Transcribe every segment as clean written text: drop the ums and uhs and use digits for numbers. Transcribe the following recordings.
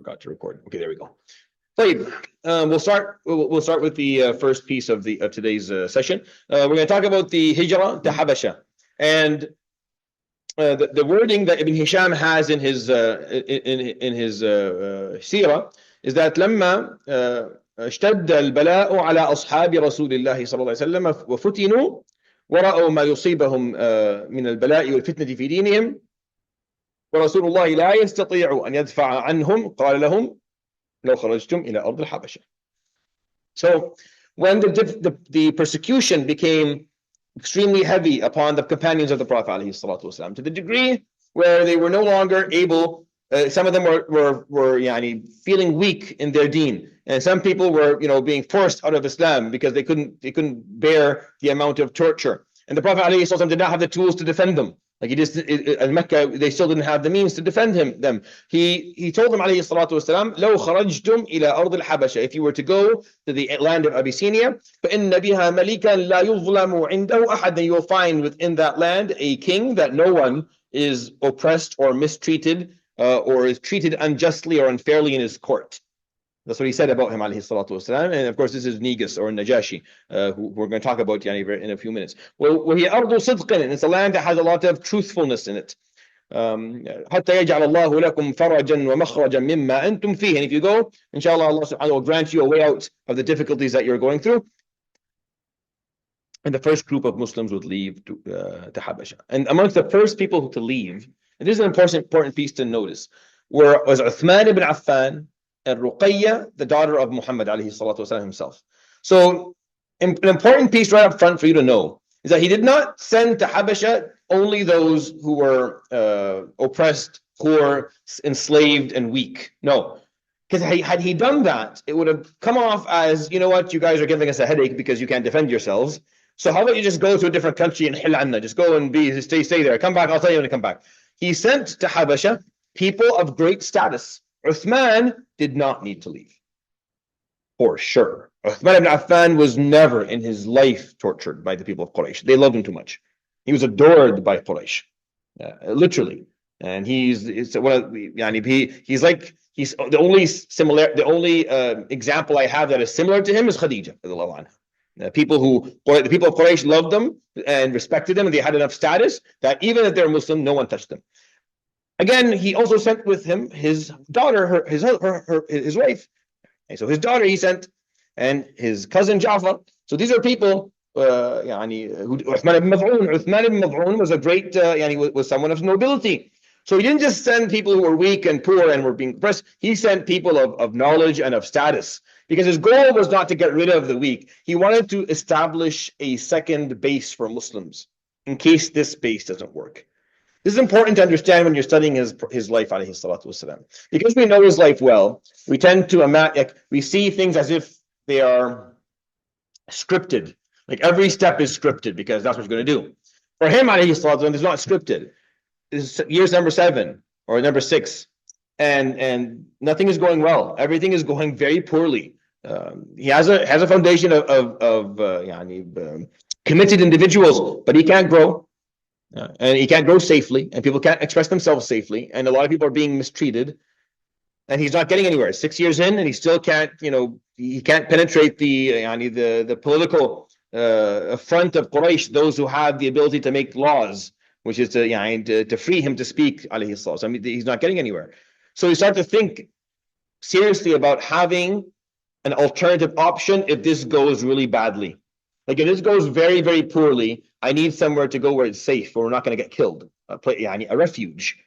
forgot to record. Okay, there we go. So we'll start with the first piece of today's session. We're going to talk about the hijrah to Habasha, and the wording that Ibn Hisham has in his سيرة is that لما اشتد البلاء على أصحاب رسول الله صلى الله عليه وسلم وفتنوا ورأوا ما يصيبهم من البلاء والفتنة في دينهم ورسول الله لا يستطيع أن يدفع عنهم قال لهم لو خرجتم إلى أرض الحبشة. So when the persecution became extremely heavy upon the companions of the Prophet ﷺ, to the degree where they were no longer able, some of them were feeling weak in their deen, and some people were being forced out of Islam because they couldn't bear the amount of torture, and the Prophet ﷺ did not have the tools to defend them. Like in Mecca, they still didn't have the means to defend them. He told them, alayhi salatu wasalam, لو خرجتم إلى أرض الحبشة, if you were to go to the land of Abyssinia, فإن بها ملكا لا يظلم عنده أحد, then you will find within that land a king that no one is oppressed or mistreated or is treated unjustly or unfairly in his court. That's what he said about him, alayhi salatu wasalam. And of course, this is Negus or Najashi, who we're going to talk about in a few minutes. Well, وهي أرض صدق, and it's a land that has a lot of truthfulness in it. حتى يجعل الله لكم فرجا ومخرجا مما أنتم فيه. And if you go, inshallah, Allah subhanahu will grant you a way out of the difficulties that you're going through. And the first group of Muslims would leave to Habasha. And amongst the first people to leave, and this is an important piece to notice, was Uthman ibn Affan and Ruqayya, the daughter of Muhammad alayhi salatu wasalam himself. So an important piece right up front for you to know is that he did not send to Habasha only those who were oppressed, poor, enslaved, and weak. No. Because had he done that, it would have come off as, you know what, you guys are giving us a headache because you can't defend yourselves. So how about you just go to a different country and hilanna, just go and stay there. Come back, I'll tell you when to come back. He sent to Habasha people of great status. Uthman did not need to leave, for sure. Uthman ibn Affan was never in his life tortured by the people of Quraysh. They loved him too much. He was adored by Quraysh, literally. And he's the only example I have that is similar to him is Khadija. The people of Quraysh loved them and respected them, and they had enough status that even if they're Muslim, no one touched them. Again, he also sent with him his daughter, his wife. And so his daughter he sent, and his cousin Ja'far. So these are people. Uthman ibn Mad'un was a great, was someone of nobility. So he didn't just send people who were weak and poor and were being oppressed. He sent people of knowledge and of status, because his goal was not to get rid of the weak. He wanted to establish a second base for Muslims in case this base doesn't work. This is important to understand when you're studying his life, alayhi salatu wasalam. Because we know his life well, we tend to we see things as if they are scripted. Like every step is scripted because that's what he's going to do. For him, alayhi salatu wasalam, it's not scripted. It's year's number 7 or number 6, and nothing is going well. Everything is going very poorly. He has a foundation of committed individuals, but he can't grow. And he can't grow safely, and people can't express themselves safely, and a lot of people are being mistreated, and he's not getting anywhere. 6 years in, and he still can't, he can't penetrate the political front of Quraysh, those who have the ability to make laws, which is to free him to speak, alayhi salam. I mean, he's not getting anywhere. So he started to think seriously about having an alternative option if this goes really badly. Like if this goes very, very poorly, I need somewhere to go where it's safe, where we're not going to get killed, a refuge.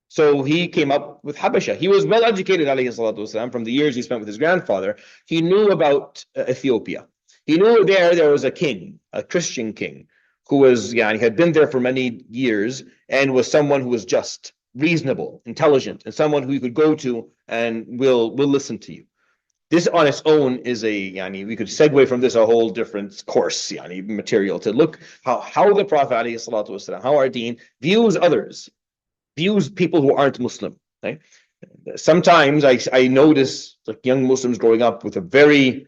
So he came up with Habasha. He was well educated, alayhi salatu wasalam, from the years he spent with his grandfather. He knew about Ethiopia. He knew there was a king, a Christian king, who was, he had been there for many years and was someone who was just, reasonable, intelligent, and someone who you could go to and will listen to you. This on its own is we could segue from this a whole different course, material to look how the Prophet ﷺ, how our deen views others, views people who aren't Muslim. Right? Sometimes I notice like young Muslims growing up with a very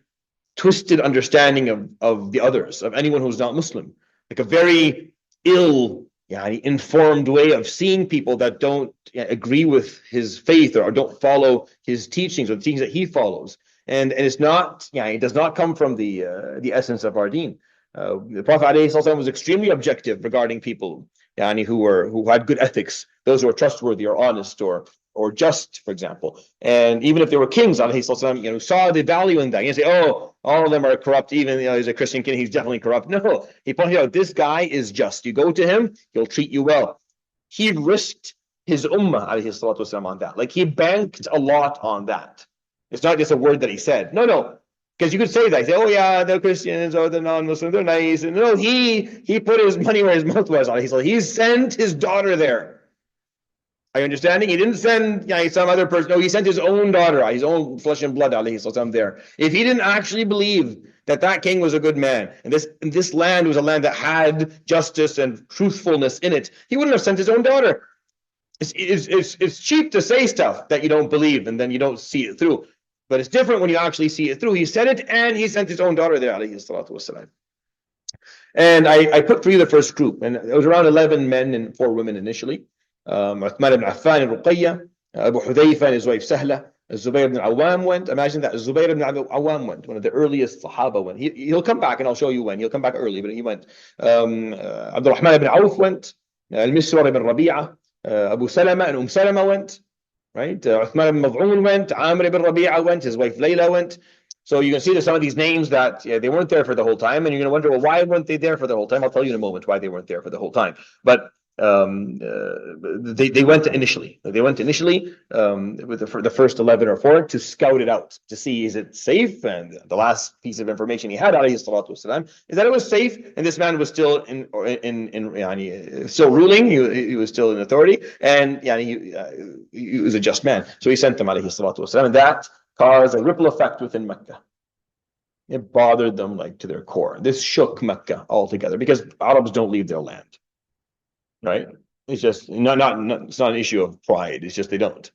twisted understanding of the others, of anyone who's not Muslim, like a very ill informed way of seeing people that don't agree with his faith or don't follow his teachings or the teachings that he follows. And it's not, it does not come from the essence of our deen. The Prophet ﷺ was extremely objective regarding people who had good ethics, those who were trustworthy or honest or just, for example. And even if they were kings, ﷺ, who saw the value in that. You say, oh, all of them are corrupt, even he's a Christian king, he's definitely corrupt. No, he pointed out, this guy is just. You go to him, he'll treat you well. He risked his ummah, ﷺ, on that. Like, he banked a lot on that. It's not just a word that he said. No. Because you could say that. You say, oh yeah, they're Christians or they're non-Muslims, they're nice. And no, he put his money where his mouth was on it. He sent his daughter there. Are you understanding? He didn't send some other person. No, he sent his own daughter, his own flesh and blood, there. If he didn't actually believe that king was a good man, and this land was a land that had justice and truthfulness in it, he wouldn't have sent his own daughter. It's cheap to say stuff that you don't believe and then you don't see it through. But it's different when you actually see it through. He said it and he sent his own daughter there, alayhi salatu wasalam. And I put through the first group, and it was around 11 men and 4 women initially. Uthman ibn Affan and Ruqayya, Abu Hudayfa and his wife Sahla, Zubayr ibn Awam went. Imagine that, Zubayr ibn Awam went, one of the earliest Sahaba went. He'll come back and I'll show you when. He'll come back early, but he went. Abdul Rahman ibn Auf went, Al-Miswar ibn Rabi'a, Abu Salama and Salama went. Right? Uthman ibn Mad'un went, Amr ibn Rabi'a went, his wife Layla went. So you can see there's some of these names that they weren't there for the whole time, and you're going to wonder, well, why weren't they there for the whole time? I'll tell you in a moment why they weren't there for the whole time. But they went initially. They went initially with the first 11 or 4 to scout it out, to see is it safe. And the last piece of information he had, alayhi salatu wasalam, is that it was safe, and this man was still still ruling. He was still in authority, and he was a just man. So he sent them, alayhi salatu wasalam, and that caused a ripple effect within Mecca. It bothered them to their core. This shook Mecca altogether because Arabs don't leave their land. Right? It's just it's not an issue of pride. It's just they don't.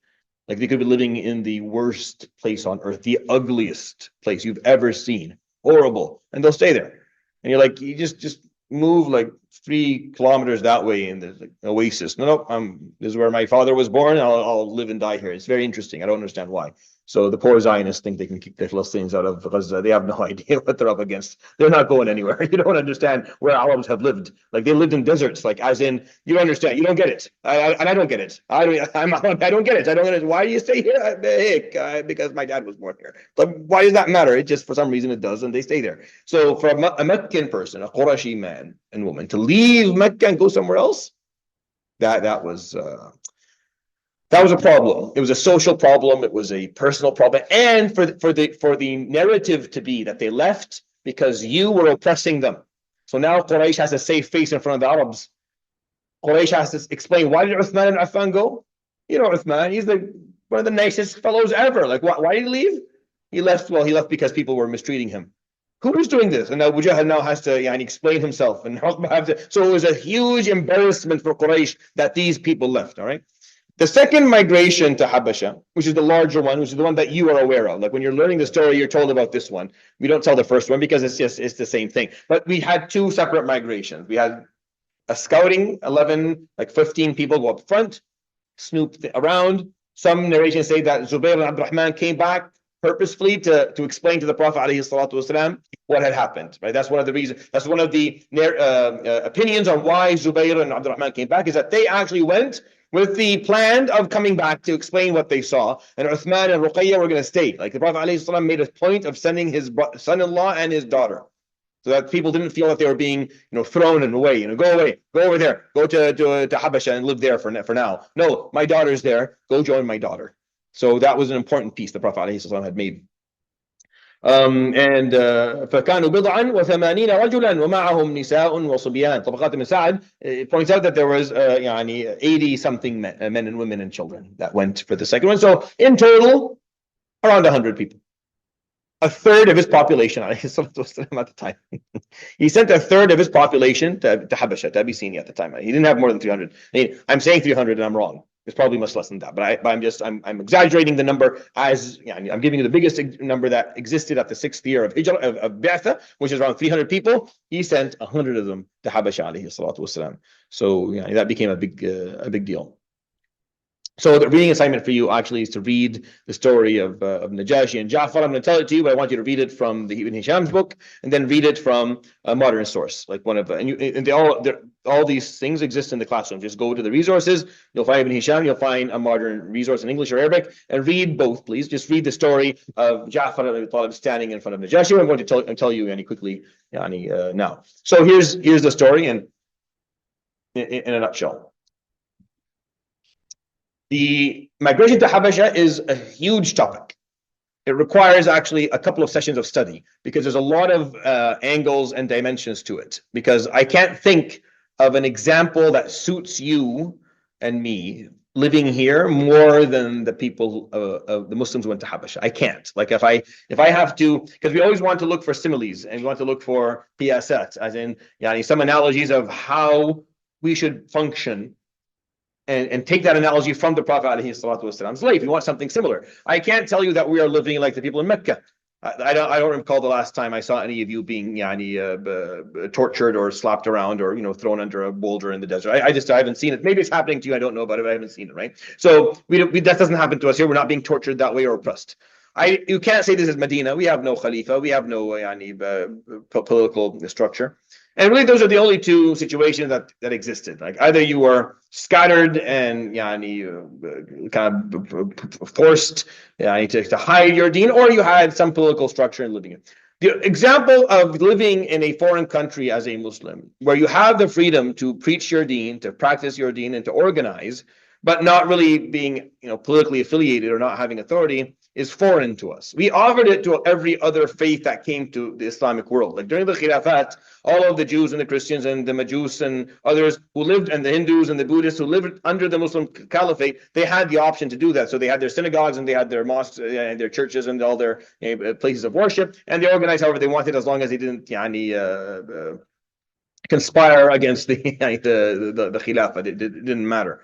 They could be living in the worst place on earth, the ugliest place you've ever seen, horrible, and they'll stay there. And you're like, you just move 3 kilometers that way in the oasis. No, this is where my father was born. I'll live and die here. It's very interesting. I don't understand why. So the poor Zionists think they can kick the Philistines out of Gaza. They have no idea what they're up against. They're not going anywhere. You don't understand where Arabs have lived. They lived in deserts. As in, you don't understand. You don't get it. And I don't get it. I don't get it. I don't get it. Why do you stay here? Because my dad was born here. But why does that matter? It just, for some reason, it does, and they stay there. So for a Meccan person, a Qurashi man and woman, to leave Mecca and go somewhere else, that was a problem. It was a social problem. It was a personal problem. And for the narrative to be that they left because you were oppressing them. So now Quraysh has a safe face in front of the Arabs. Quraysh has to explain, why did Uthman and Affan go? Uthman, he's one of the nicest fellows ever. Why did he leave? He left because people were mistreating him. Who was doing this? And now Abu Jahl now has to explain himself. And so it was a huge embarrassment for Quraysh that these people left, all right? The second migration to Habasha, which is the larger one, which is the one that you are aware of. When you're learning the story, you're told about this one. We don't tell the first one because it's the same thing. But we had 2 separate migrations. We had a scouting, 15 people go up front, snoop around. Some narrations say that Zubayr and Abdurrahman came back purposefully to explain to the Prophet ﷺ what had happened. Right? That's one of the reasons. That's one of the opinions on why Zubayr and Abdurrahman came back, is that they actually went with the plan of coming back to explain what they saw. And Uthman and Ruqayya were going to stay. The Prophet ﷺ made a point of sending his son-in-law and his daughter, so that people didn't feel that they were being thrown away. Go away, go over there, go to Habasha and live there for now. No, my daughter's there. Go join my daughter. So that was an important piece the Prophet ﷺ had made. فكانوا بضعا وثمانين رجلا ومعهم نساء وصبيان. طبقات ibn Sa'd points out that there was 80 something men and women and children that went for the second one. So in total, around 100 people. A third of his population at the time. He sent a third of his population to Habasha, to Abyssinia at the time. He didn't have more than 300. I'm saying 300 and I'm wrong. It's probably much less than that, but I'm exaggerating the number as I'm giving you the biggest number that existed at the 6th year of Hijrah of Bi'atha, which is around 300 people. He sent 100 of them to Habasha alayhi salatu wasalam. So that became a big deal. So the reading assignment for you actually is to read the story of Najashi and Ja'far. I'm going to tell it to you, but I want you to read it from the Ibn Hisham's book, and then read it from a modern source, like one of and all these things exist in the classroom. Just go to the resources. You'll find Ibn Hisham. You'll find a modern resource in English or Arabic, and read both, please. Just read the story of Ja'far and Abi Talib standing in front of Najashi. I'm going to tell you quickly now. So here's the story in a nutshell. The migration to Habasha is a huge topic. It requires actually a couple of sessions of study because there's a lot of angles and dimensions to it. Because I can't think of an example that suits you and me living here more than the people of the Muslims who went to Habasha. I can't. Like if I have to, because we always want to look for similes and we want to look for PSS, as in some analogies of how we should function. And take that analogy from the Prophet ﷺ's life. You want something similar. I can't tell you that we are living like the people in Mecca. I don't recall the last time I saw any of you being tortured or slapped around or thrown under a boulder in the desert. I haven't seen it. Maybe it's happening to you. I don't know about it. But I haven't seen it. Right. So that doesn't happen to us here. We're not being tortured that way or oppressed. You can't say this is Medina. We have no Khalifa. We have no political structure. And really, those are the only two situations that existed. Like either you were scattered and kind of forced to hide your deen, or you had some political structure and living it. The example of living in a foreign country as a Muslim, where you have the freedom to preach your deen, to practice your deen, and to organize, but not really being politically affiliated or not having authority, is foreign to us. We offered it to every other faith that came to the Islamic world. Like during the Khilafat, all of the Jews and the Christians and the Majus and others who lived, and the Hindus and the Buddhists who lived under the Muslim Caliphate, they had the option to do that. So they had their synagogues and they had their mosques and their churches and all their places of worship, and they organized however they wanted, as long as they didn't conspire against the Khilafah. It didn't matter.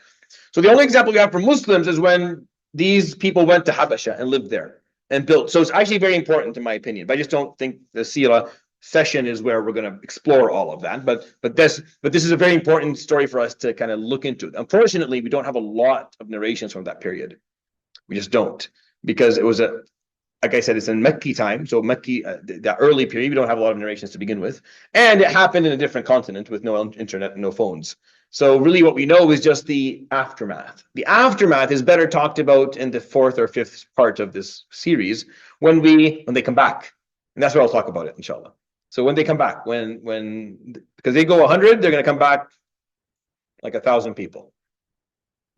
So the only example we have for Muslims is when these people went to Habasha and lived there and built. So it's actually very important in my opinion, but I just don't think the Sira session is where we're going to explore all of that. But this is a very important story for us to kind of look into. Unfortunately, we don't have a lot of narrations from that period. We just don't, because it was like I said, it's in Mecca time. So Mecca, the early period, we don't have a lot of narrations to begin with. And it happened in a different continent with no internet and no phones. So really what we know is just the aftermath. The aftermath is better talked about in the 4th or 5th part of this series when they come back. And that's where I'll talk about it, inshallah. So when they come back, because they go 100, they're going to come back like 1,000 people.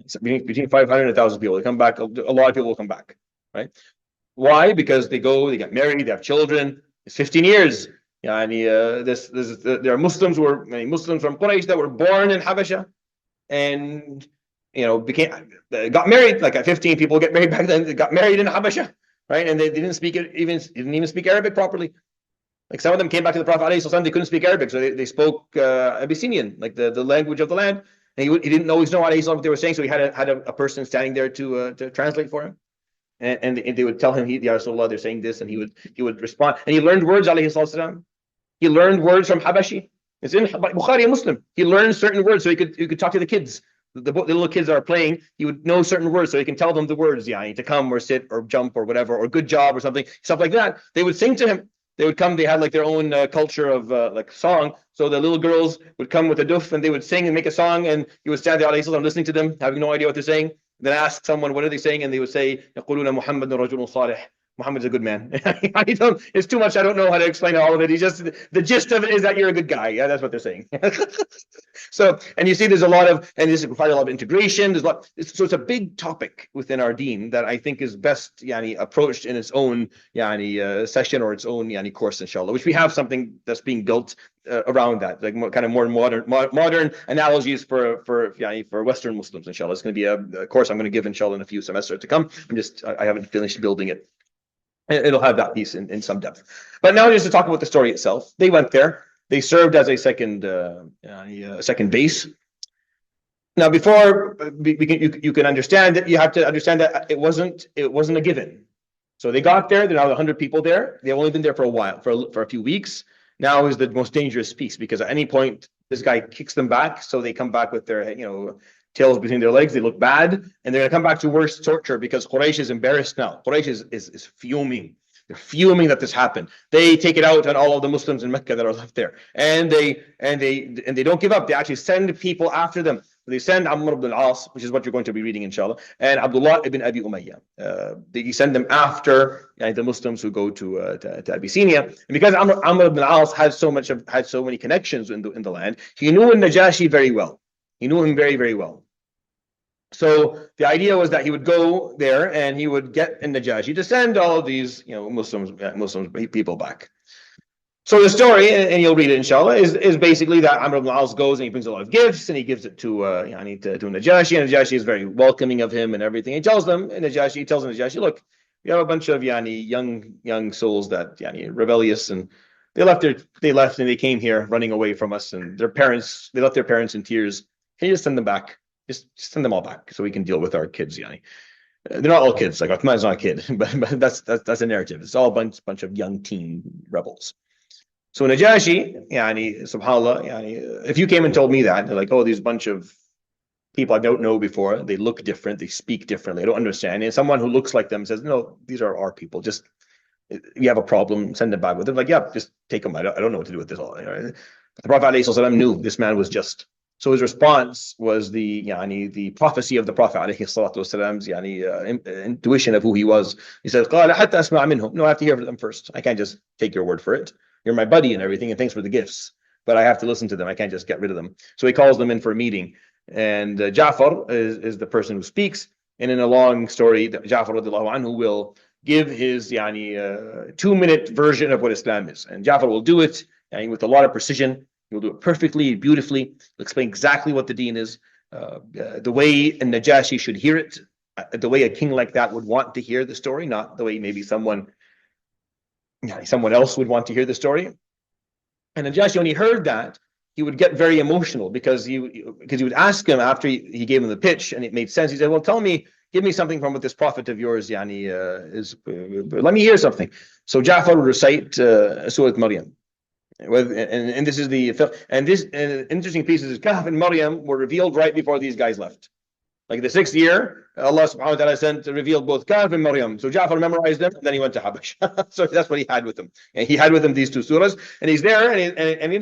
So between 500 and 1,000 people. They come back, a lot of people will come back, right? Why? Because they get married, they have children. It's 15 years. There are Muslims many Muslims from Quraysh that were born in Habasha and got married. Like at 15, people get married back then. They got married in Habasha, right? And they didn't even speak Arabic properly. Like some of them came back to the Prophet ﷺ, they couldn't speak Arabic, so they spoke Abyssinian, like the language of the land. And he didn't always know what they were saying, so he had a person standing there to translate for him. And they would tell him, Ya Rasulullah, they're saying this, and he would respond. And he learned words, alayhi salam. He learned words from Habashi. It's in Bukhari and Muslim. He learned certain words so he could talk to the kids. The little kids that are playing, he would know certain words so he can tell them the words, to come or sit or jump or whatever, or good job or something, stuff like that. They would sing to him. They would come, they had like their own culture of like song. So the little girls would come with a duf and they would sing and make a song, and he would stand there, alayhi salam, listening to them, having no idea what they're saying. Then ask someone, what are they saying? And they would say, يَقُولُونَ مُحَمَّدٌ رَجُلٌ صَالِحٌ. Muhammad's a good man. It's too much. I don't know how to explain all of it. The gist of it is that you're a good guy. Yeah, that's what they're saying. So, and you see, there's a lot of, and this requires a lot of integration. So it's a big topic within our deen that I think is best, approached in its own, session or its own, course, inshallah. Which we have something that's being built around that, like kind of more modern analogies for Western Muslims, inshallah. It's going to be a course I'm going to give, inshallah, in a few semesters to come. I haven't finished building it. It'll have that piece in some depth. But now just to talk about the story itself. They went there. They served as a second base. Now, before you can understand that, you have to understand that it wasn't a given. So they got there. There are now 100 people there. They've only been there for a while, for a few weeks. Now is the most dangerous piece, because at any point this guy kicks them back, so they come back with their tails between their legs. They look bad, and they're going to come back to worse torture, because Quraysh is embarrassed now. Quraysh is fuming. They're fuming that this happened. They take it out on all of the Muslims in Mecca that are left there, and they don't give up. They actually send people after them. They send Amr ibn al-As, which is what you're going to be reading, inshallah, and Abdullah ibn Abi Umayyah. They send them after the Muslims who go to Abyssinia. And because Amr ibn al-As had so many connections in the land, he knew Najashi very well. He knew him very, very well. So the idea was that he would go there and he would get Najashi to send all of these Muslim people back. So the story, and you'll read it, inshallah, is basically that Amr ibn al-As goes and he brings a lot of gifts and he gives it to Najashi, and Najashi is very welcoming of him and everything. He tells Najashi, look, we have a bunch of young souls that rebellious, and they left and they came here running away from us, and they left their parents in tears. Can you just send them back? Just send them all back so we can deal with our kids. They're not all kids. Like Uthman's not a kid, but that's a narrative. It's all a bunch of young teen rebels. So Najashi, subhanAllah, if you came and told me that, they're like, oh, these bunch of people I don't know before, they look different, they speak differently, I don't understand. And someone who looks like them says, no, these are our people. Just, you have a problem, send them back with them. Like, yeah, just take them. I don't know what to do with this all. The Prophet ﷺ knew this man was just. So his response was the prophecy of the Prophet ﷺ's intuition of who he was. He said, no, I have to hear from them first. I can't just take your word for it. You're my buddy and everything, and thanks for the gifts, but I have to listen to them. I can't just get rid of them. So he calls them in for a meeting, and Ja'far is the person who speaks. And in a long story, Ja'far radiallahu anhu will give his 2-minute version of what Islam is, and Ja'far will do it with a lot of precision. He'll do it perfectly, beautifully. He'll explain exactly what the deen is, the way a Najashi should hear it, the way a king like that would want to hear the story, not the way maybe someone else would want to hear the story. And Najashi, when he heard that, he would get very emotional, because he would ask him after he gave him the pitch and it made sense. He said, well, give me something from what this prophet of yours let me hear something. So Ja'far would recite Surah Maryam. And this is interesting piece is Kahf and Maryam were revealed right before these guys left. Like the 6th year, Allah subhanahu wa ta'ala revealed both Kahf and Maryam. So Ja'far memorized them, and then he went to Habash. So that's what he had with him. And he had with him these 2 surahs, and he's there, and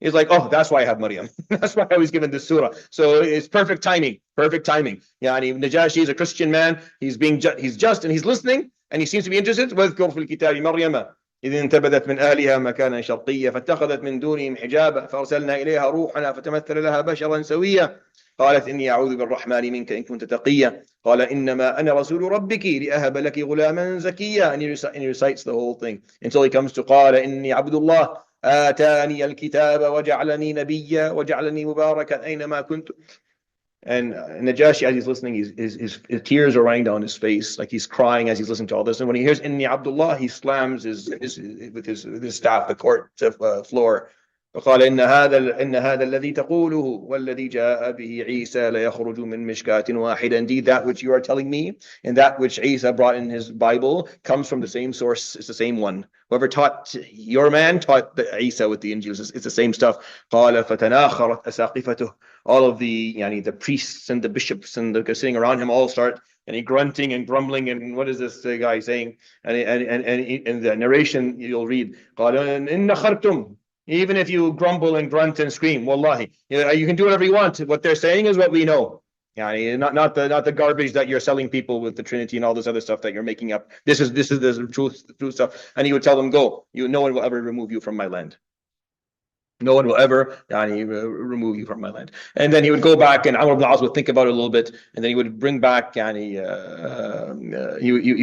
he's like, oh, that's why I have Maryam. That's why I was given this surah. So it's perfect timing. Najashi is a Christian man. He's just, and he's listening, and he seems to be interested. وَاذْكُرْ فِي الْكِتَابِ مَرْيَمَ إذ انتبذت من أهلها مكانا شرقيا فاتخذت من دونهم حجابا فأرسلنا إليها روحنا فتمثل لها بشرا سويا قالت إني أعوذ بالرحمن منك إن كنت تقيا قال إنما أنا رسول ربك لأهب لك غلاما زكيا. And he recites the whole thing until he comes to قال إني عبد الله آتاني الكتاب وجعلني نبيا وجعلني مباركا أينما كنت. And Najashi, as he's listening, his tears are running down his face, like he's crying as he's listening to all this. And when he hears Inni Abdullah, he slams with his staff the court floor. فقال إن هذا الذي تقوله والذي جاء به عيسى ليخرج من مشكاة واحدة. Indeed, that which you are telling me and that which Isa brought in his Bible comes from the same source. It's the same one. Whoever taught your man taught Isa with the Injil. It's the same stuff. قال فتناخرت أساقفته. All of the priests and the bishops and the sitting around him all start grunting and grumbling, and what is this guy saying? And in the narration you'll read, قال إن خرتم. Even if you grumble and grunt and scream, wallahi, you can do whatever you want. What they're saying is what we know. Not the garbage that you're selling people with the Trinity and all this other stuff that you're making up. This is the truth stuff. And he would tell them, go. No one will ever remove you from my land. No one will ever remove you from my land. And then he would go back, and Amr ibn al-As would think about it a little bit, and then he would bring back, he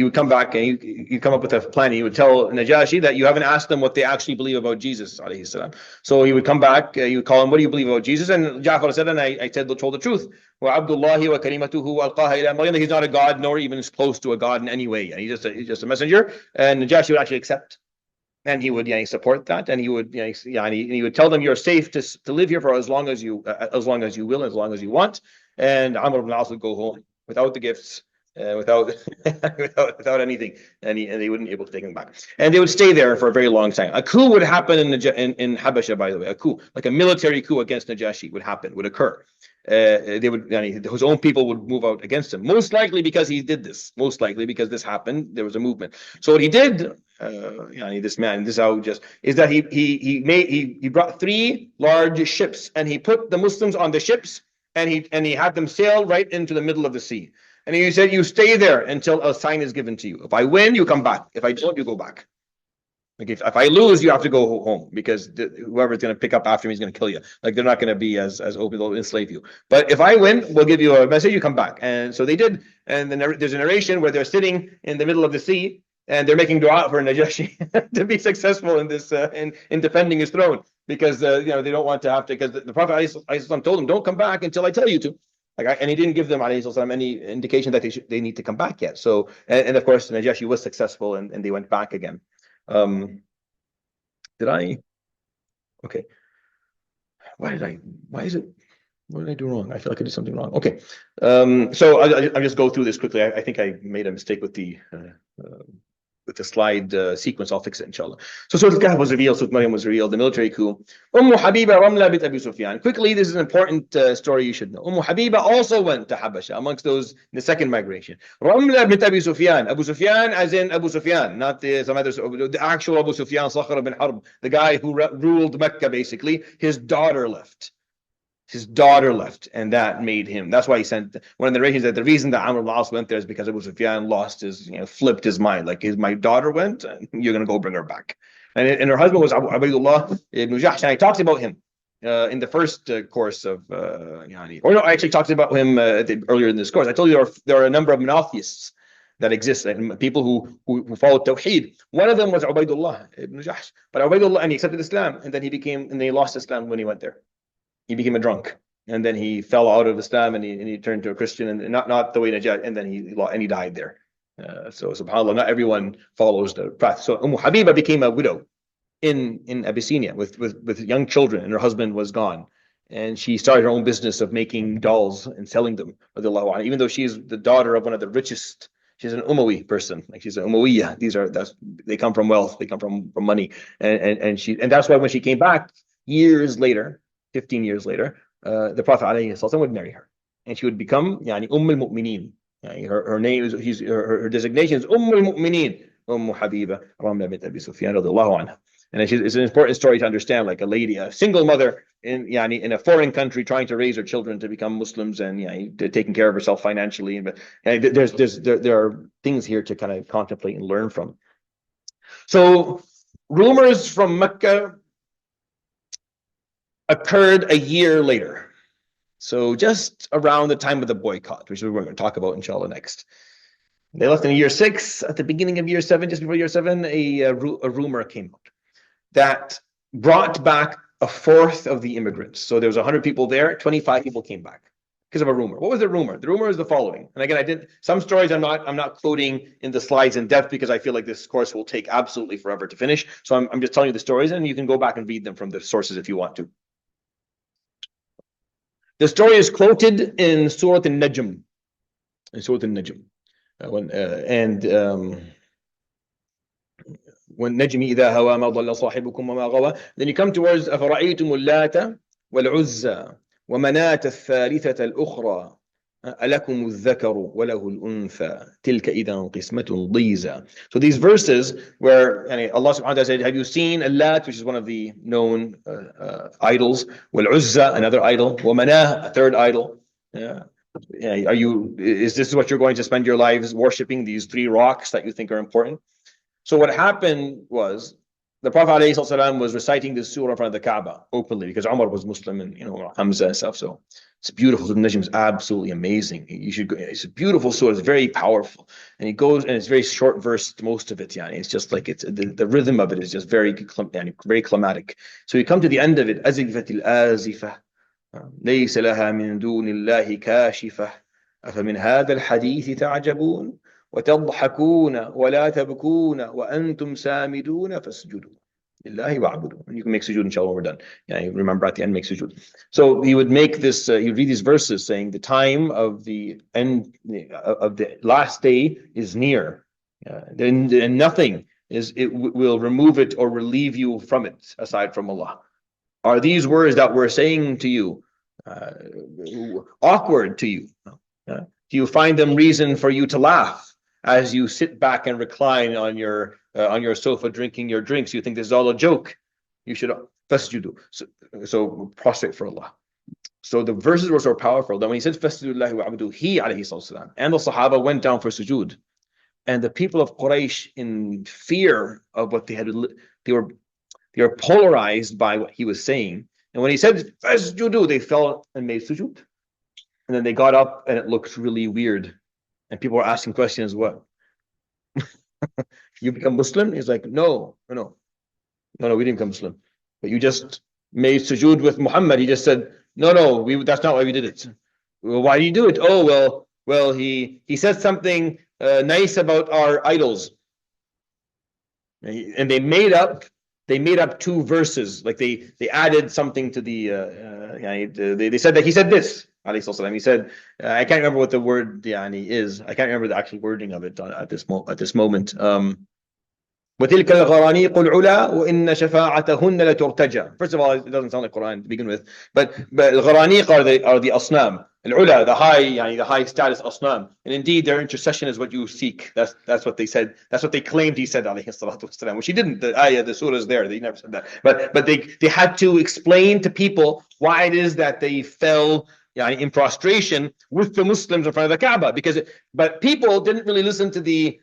would come back, and he'd come up with a plan. He would tell Najashi that you haven't asked them what they actually believe about Jesus, alayhi salam. So he would come back, he would call him, what do you believe about Jesus? And Ja'far said, and I told the truth. وَعَبْدُ wa kalimatuhu alqaha ila Maryam. He's not a god, nor even close to a god in any way. He's just a messenger. And Najashi would actually accept. And he would support that, and he would tell them you're safe to live here for as long as you will, as long as you want. and Amr ibn al-As would go home without the gifts, without, without anything, and they wouldn't be able to take them back. And they would stay there for a very long time. A coup would happen in Habasha, by the way. A coup, like a military coup against Najashi, would occur. His own people would move out against him, most likely because he did this. Most likely because this happened. There was a movement. So what he did, this man, this is how just is that he brought 3 large ships and he put the Muslims on the ships and he had them sail right into the middle of the sea. And he said, you stay there until a sign is given to you. If I win, you come back. If I don't, you go back. Like if I lose, you have to go home because whoever's going to pick up after me is going to kill you. Like they're not going to be as open, they'll enslave you. But if I win, we'll give you a message, you come back. And so they did. And then there's a narration where they're sitting in the middle of the sea and they're making dua for Najashi to be successful in this in defending his throne because they don't want to have to, because the Prophet ﷺ told them, don't come back until I tell you to. And he didn't give them any indication that they need to come back yet. So and of course Najashi was successful and they went back again. Did I? Okay. What did I do wrong? I feel like I did something wrong. Okay. So I'll just go through this quickly. I think I made a mistake with the slide sequence. I'll fix it, inshallah. So Surah Al-Kahf was revealed, Surah Maryam was revealed, the military coup. Habiba Ramla bint Abi Sufyan. Quickly, this is an important story you should know. Habiba also went to Habasha, amongst those in the second migration. Ramla bint Abi Sufyan. Abu Sufyan as in Abu Sufyan, not the actual Abu Sufyan, Sakhar bin Harb, the guy who ruled Mecca, basically. His daughter left. And that made him. That's why he sent one of the narrations that the reason that Amr ibn al-As went there is because Abu Sufyan flipped his mind. Like, my daughter went, and you're going to go bring her back. And her husband was Ubaydullah ibn Jahsh, and I talked about him in the first course of I actually talked about him earlier in this course. I told you there are a number of monotheists that exist, and people who follow Tawheed. One of them was Ubaydullah ibn Jahsh, but Ubaydullah, and he accepted Islam, and then he lost Islam when he went there. He became a drunk, and then he fell out of Islam, and he turned to a Christian, and not the way Najat, and then he died there. So subhanAllah, not everyone follows the path. So Habiba became a widow in Abyssinia with young children, and her husband was gone, and she started her own business of making dolls and selling them. Even though she's the daughter of one of the richest. She's an Umayyad person, like she's an Umayyah. They come from wealth, they come from money, and that's why when she came back years later. 15 years later, the Prophet ﷺ would marry her, and she would become al-Mu'mineen. Her name is her designation is al-Mu'mineen, Habiba Ramla bint Abi Sufyan radiyallahu anha. And it's an important story to understand, like a lady, a single mother in a foreign country trying to raise her children to become Muslims and taking care of herself financially. But there are things here to kind of contemplate and learn from. So rumors from Mecca occurred a year later. So just around the time of the boycott, which we're going to talk about inshallah next. They left in year 6. At the beginning of year 7, just before year 7, a rumor came out that brought back a fourth of the immigrants. So there was 100 people there, 25 people came back because of a rumor. What was the rumor? The rumor is the following. And again, some stories I'm not quoting in the slides in depth because I feel like this course will take absolutely forever to finish. So I'm just telling you the stories, and you can go back and read them from the sources if you want to. The story is quoted in Surah Al-Najm. When Najmi إذا هوى ما ضل صاحبكم وما غوى. Then you come towards أفرأيتم اللات والعزى ومناة الثالثة الأخرى ألكم الذكر وله الأنثى تلك إذا قسمة ضيزى. So these verses where Allah subhanahu wa ta'ala said, have you seen Allat, which is one of the known idols, والعزى, another idol, ومناه, a third idol. Is this what you're going to spend your lives worshipping, these 3 rocks that you think are important? So what happened was the Prophet ﷺ was reciting this surah in front of the Kaaba openly because Umar was Muslim and Hamza and stuff. So it's beautiful. The Najm is absolutely amazing. You should go. It's a beautiful surah. It's very powerful, and it goes and it's very short verse. Most of it, it's just like the rhythm of it is just very climatic. So you come to the end of it. أزفت الآزفة ليس لها من دون الله كاشفة أفمن هذا الحديث تعجبون وتضحكون ولا تبكون وأنتم سامدون فاسجدوا. Lillahi wa'budu. And you can make sujood inshallah when we're done. Yeah, you remember at the end, make sujood. So he would make this, he would read these verses saying the time of the end of the last day is near. And nothing will remove it or relieve you from it aside from Allah. Are these words that we're saying to you awkward to you? Do you find them reason for you to laugh as you sit back and recline on your sofa drinking your drinks? You think this is all a joke? You should fasjudu. So prostrate for Allah. So the verses were so powerful that when he said fasjudu wa abdu, he alayhi salam and the Sahaba went down for sujood, and the people of Quraysh, in fear of what they were polarized by what he was saying. And when he said fasjudu, they fell and made sujood. And then they got up and it looked really weird. And people were asking questions, what? You become Muslim? He's like, no, we didn't become Muslim. But you just made sujood with Muhammad. He just said, no, that's not why we did it. Well, why do you do it? Oh, well, he said something nice about our idols. And they made up two verses. Like they added something to they said that he said this. He said, I can't remember what the word is. I can't remember the actual wording of it at this moment. وَتِلْكَ الْغَرَانِيقُ الْعُلَى وَإِنَّ شَفَاعَتَهُنَّ لَتُرْتَجَى. First of all, it doesn't sound like Quran to begin with, but الغرانيق are the asnam, العلا, the high status asnam, and indeed their intercession is what you seek. That's what they said. That's what they claimed he said, alayhi salatu wasalam, which he didn't. The surah is there. They never said that, but they had to explain to people why it is that they fell in prostration with the Muslims in front of the Kaaba, but people didn't really listen to the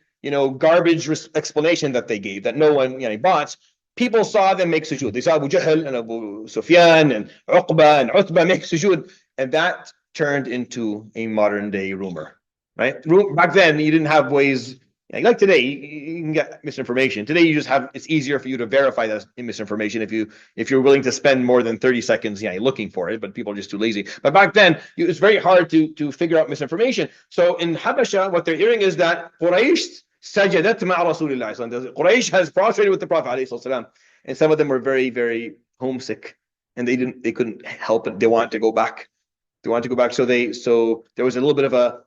garbage explanation that they gave that no one bought. People saw them make sujood. They saw Abu Jahl and Abu Sufyan and Uqba and Utbah make sujood, and that turned into a modern day rumor, right? Back then, you didn't have ways like today. You can get misinformation. Today, it's easier for you to verify that misinformation if you're willing to spend more than 30 seconds looking for it, but people are just too lazy. But back then, it's very hard to figure out misinformation. So in Habasha, what they're hearing is that Quraysh sajadat ma'a Rasulillah. Quraysh has prostrated with the Prophet ﷺ, and some of them were very, very homesick, and they couldn't help it. They wanted to go back. So there was a little bit of a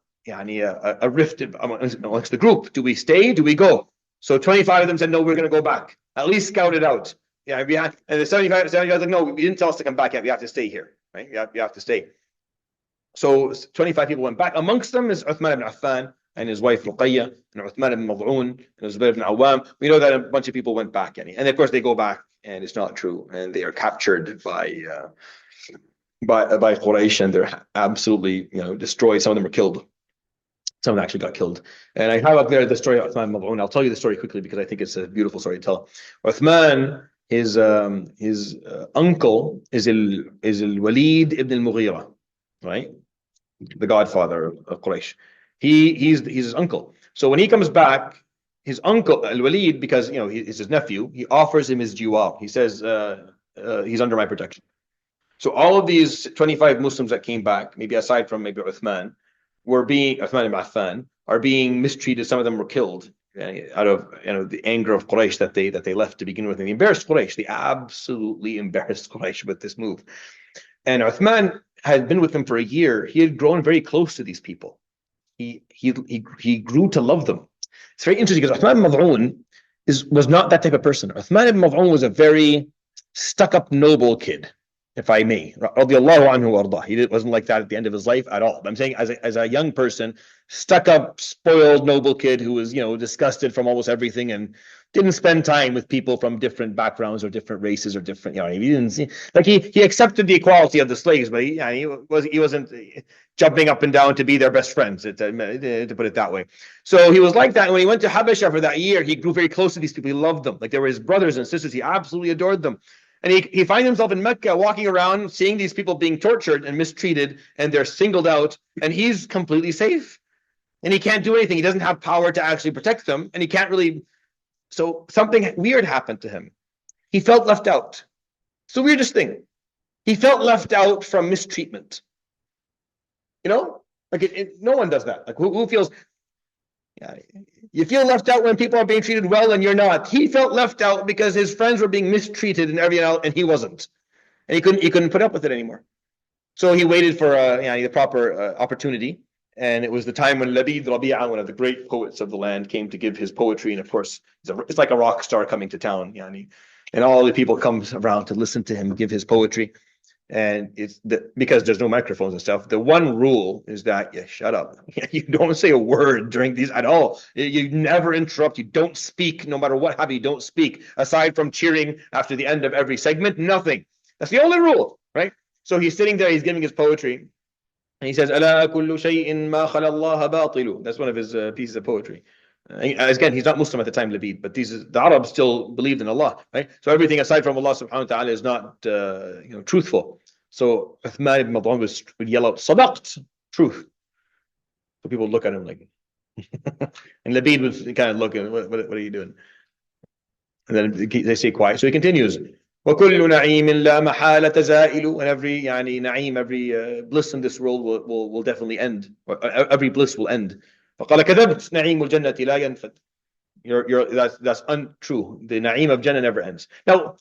rift amongst the group. Do we stay? Do we go? So 25 of them said, no, we're going to go back. At least scout it out. And the 75 like, no, you didn't tell us to come back yet. We have to stay here, right? You have to stay. So 25 people went back. Amongst them is Uthman ibn Affan and his wife Ruqayya, and Uthman ibn Mad'un, and Zubayr ibn Awam. We know that a bunch of people went back, and of course they go back, and it's not true, and they are captured by Quraysh, and they're absolutely destroyed. Some of them are killed. Some of them actually got killed. And I have up there the story of Uthman ibn Mad'un. I'll tell you the story quickly because I think it's a beautiful story to tell. Uthman, his uncle is Al-Walid ibn al-Mughira, right? The godfather of Quraysh. He's his uncle. So when he comes back, his uncle Al-Walid, because he's his nephew, he offers him his jawab. He says he's under my protection. So all of these 25 Muslims that came back, maybe aside from maybe Uthman ibn Affan, are being mistreated. Some of them were killed out of the anger of Quraysh that they left to begin with. And they embarrassed Quraysh. They absolutely embarrassed Quraysh with this move. And Uthman had been with them for a year. He had grown very close to these people. He grew to love them. It's very interesting because Uthman ibn Mad'un was not that type of person. Uthman ibn Mad'un was a very stuck-up, noble kid, if I may. Radiallahu anhu wardah. He wasn't like that at the end of his life at all. But I'm saying as a young person, stuck-up, spoiled, noble kid who was disgusted from almost everything and didn't spend time with people from different backgrounds or different races or different, he didn't see, like he accepted the equality of the slaves, but he wasn't jumping up and down to be their best friends, to put it that way. So he was like that. And when he went to Habasha for that year, he grew very close to these people. He loved them. Like they were his brothers and sisters. He absolutely adored them. And he finds himself in Mecca walking around, seeing these people being tortured and mistreated, and they're singled out, and he's completely safe. And he can't do anything. He doesn't have power to actually protect them, and he can't really. So something weird happened to him. He felt left out. It's the weirdest thing. He felt left out from mistreatment. Like no one does that. Like who feels? Yeah. You feel left out when people are being treated well and you're not. He felt left out because his friends were being mistreated and everything else, and he wasn't. And he couldn't put up with it anymore. So he waited for the proper opportunity. And it was the time when Labid Rabi'a, one of the great poets of the land, came to give his poetry. And of course, it's like a rock star coming to town. And all the people come around to listen to him give his poetry. And because there's no microphones and stuff. The one rule is that you shut up. You don't say a word during these at all. You never interrupt. You don't speak, no matter what happens. You don't speak aside from cheering after the end of every segment. Nothing. That's the only rule, right? So he's sitting there. He's giving his poetry, and he says, "Ala kullu shay'in ma khala Allah batilu." That's one of his pieces of poetry. Again, he's not Muslim at the time, Labid, but the Arabs still believed in Allah, right? So everything aside from Allah subhanahu wa ta'ala is not truthful. So Uthman ibn Mad'un would yell out, "Sadaqt," truth. So people look at him like, and Labid would kind of look at, what are you doing? And then they say quiet. So he continues, وَكُلُّ نَعِيمٍ لَا مَحَالَةَ زَائِلُ. And every na'im, every bliss in this world will definitely end. Every bliss will end. فقال كذبت نعيم الجنة لا ينفد. That's untrue. The na'im of Jannah never ends. Now,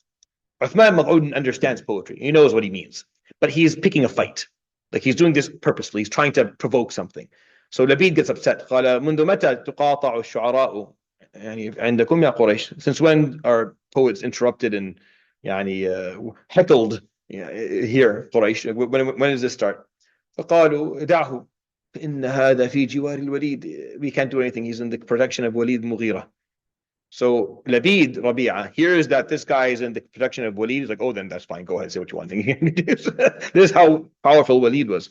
Uthman Mad'un understands poetry. He knows what he means. But he's picking a fight. Like he's doing this purposely. He's trying to provoke something. So Labid gets upset. قال منذ متى تقاطع الشعراء عندكم يا قريش. Since when are poets interrupted and heckled here قريش? When does this start? فقالوا دعه إن هذا في جوار الوليد. We can't do anything. He's in the protection of Walid Mughira. So Labid Rabi'a hears that this guy is in the protection of Walid. He's like, oh, then that's fine. Go ahead, say what you want. This is how powerful Walid was.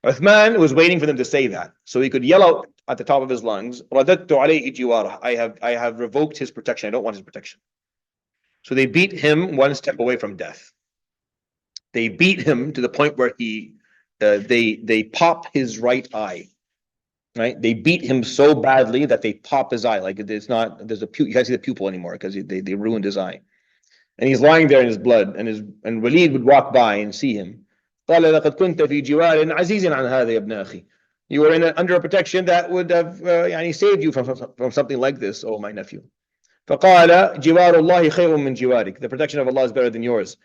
Uthman was waiting for them to say that, so he could yell out at the top of his lungs, "Radadtu alayhi jiwarah." I have revoked his protection. I don't want his protection. So they beat him one step away from death. They beat him to the point where they pop his right eye. Right? They beat him so badly that they pop his eye. Like it's not, you can't see the pupil anymore because they ruined his eye. And he's lying there in his blood, and Walid would walk by and see him. قال لقد كنت في جوار عزيز عن هذا يا ابن أخي. You were under a protection that would have saved you from something like this, oh my nephew. فقال جوار الله خير من جوارك. The protection of Allah is better than yours.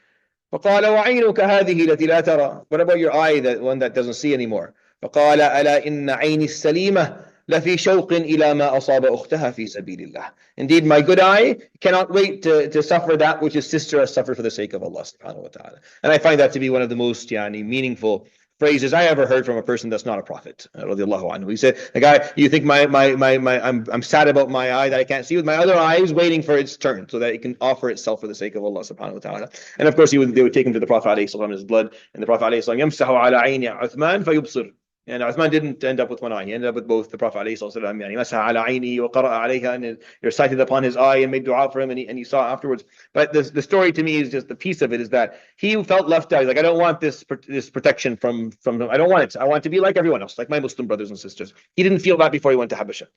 فقال وعينك هذه التي لا ترى. What about your eye, that one that doesn't see anymore? فقال ألا إن عيني السليمة لفي شوق إلى ما أصاب أختها في سبيل الله. Indeed, my good eye cannot wait to suffer that which his sister has suffered for the sake of Allah subhanahu wa ta'ala. And I find that to be one of the most meaningful phrases I ever heard from a person that's not a prophet. Radiallahu anhu. He said, "The guy, you think I'm sad about my eye that I can't see, with my other eye is waiting for its turn so that it can offer itself for the sake of Allah subhanahu wa ta'ala." And of course, they would take him to the Prophet alayhi salam, his blood, and the Prophet alayhi salam يمسح على عين عثمان فيبصر. And Uthman didn't end up with one eye. He ended up with both. The Prophet ﷺ recited upon his eye and made dua for him, and he saw afterwards. But the story to me is just the piece of it is that he felt left out. He's like, I don't want this protection from I don't want it. I want to be like everyone else, like my Muslim brothers and sisters. He didn't feel that before he went to Habasha.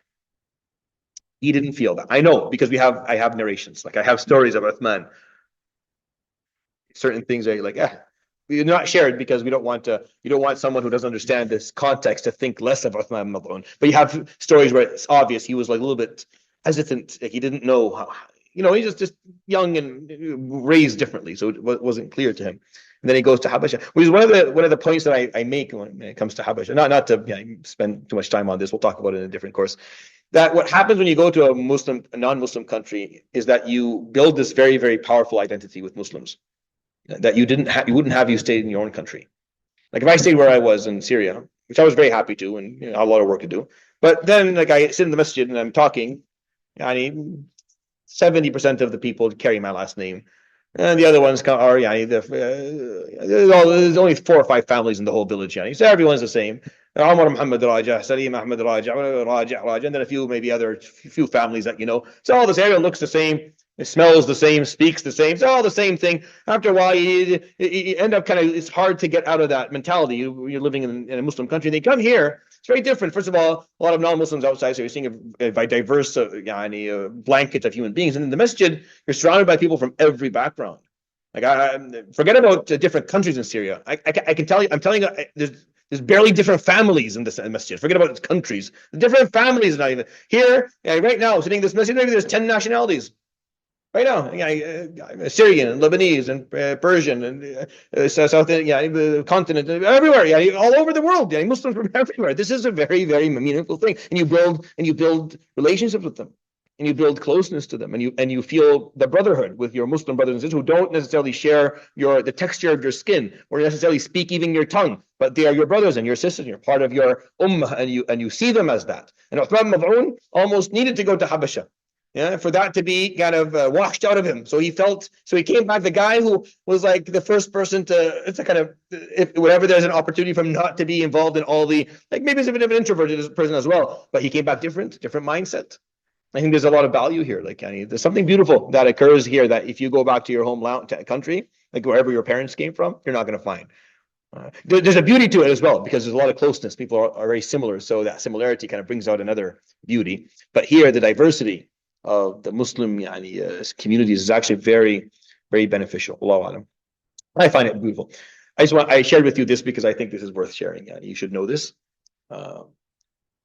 He didn't feel that. I know because I have narrations. Like I have stories of Uthman. Certain things are like, we're not shared because you don't want someone who doesn't understand this context to think less of Uthman ibn Mad'un. But you have stories where it's obvious he was like a little bit hesitant, like he didn't know how, he's just young and raised differently, so it wasn't clear to him. And then he goes to Habasha, which is one of the points that I make when it comes to Habasha. Not to spend too much time on this. We'll talk about it in a different course. That what happens when you go to a non-Muslim country is that you build this very, very powerful identity with Muslims that you wouldn't have you stayed in your own country. Like if I stayed where I was in Syria, which I was very happy to, and I had a lot of work to do. But then like I sit in the masjid and I'm talking, 70% of the people carry my last name. And the other ones are, there's only 4 or 5 families in the whole village. So everyone's the same. Umar Muhammad Raja, Salim Ahmed Raja, and then a few families that So all this area looks the same. It smells the same, speaks the same. It's all the same thing. After a while, you end up it's hard to get out of that mentality. You're living in a Muslim country. They come here. It's very different. First of all, a lot of non-Muslims outside, so you're seeing a diverse blanket of human beings. And in the masjid, you're surrounded by people from every background. Like, forget about different countries in Syria. I can tell you, I'm telling you, There's barely different families in this masjid. Forget about countries. The different families not even here. Right now, sitting in this masjid, maybe there's 10 nationalities. Right now, Syrian, Lebanese, and Persian, and South, the continent, everywhere, all over the world, Muslims from everywhere. This is a very, very meaningful thing, and you build relationships with them, and you build closeness to them, and you feel the brotherhood with your Muslim brothers and sisters who don't necessarily share the texture of your skin or necessarily speak even your tongue, but they are your brothers and your sisters, and you're part of your ummah, and you see them as that. And Uthman Mad'un almost needed to go to Habasha. For that to be kind of washed out of him. So he came back, the guy who was like the first person it's a kind of, if whenever there's an opportunity for him not to be involved in all the, like maybe he's a bit of an introverted person as well, but he came back different mindset. I think there's a lot of value here. Like, there's something beautiful that occurs here that if you go back to your home country, like wherever your parents came from, you're not going to find. There's a beauty to it as well, because there's a lot of closeness. People are very similar. So that similarity kind of brings out another beauty. But here, the diversity of the Muslim communities is actually very, very beneficial. Allahu Alam. I find it beautiful. I shared with you this because I think this is worth sharing. You should know this.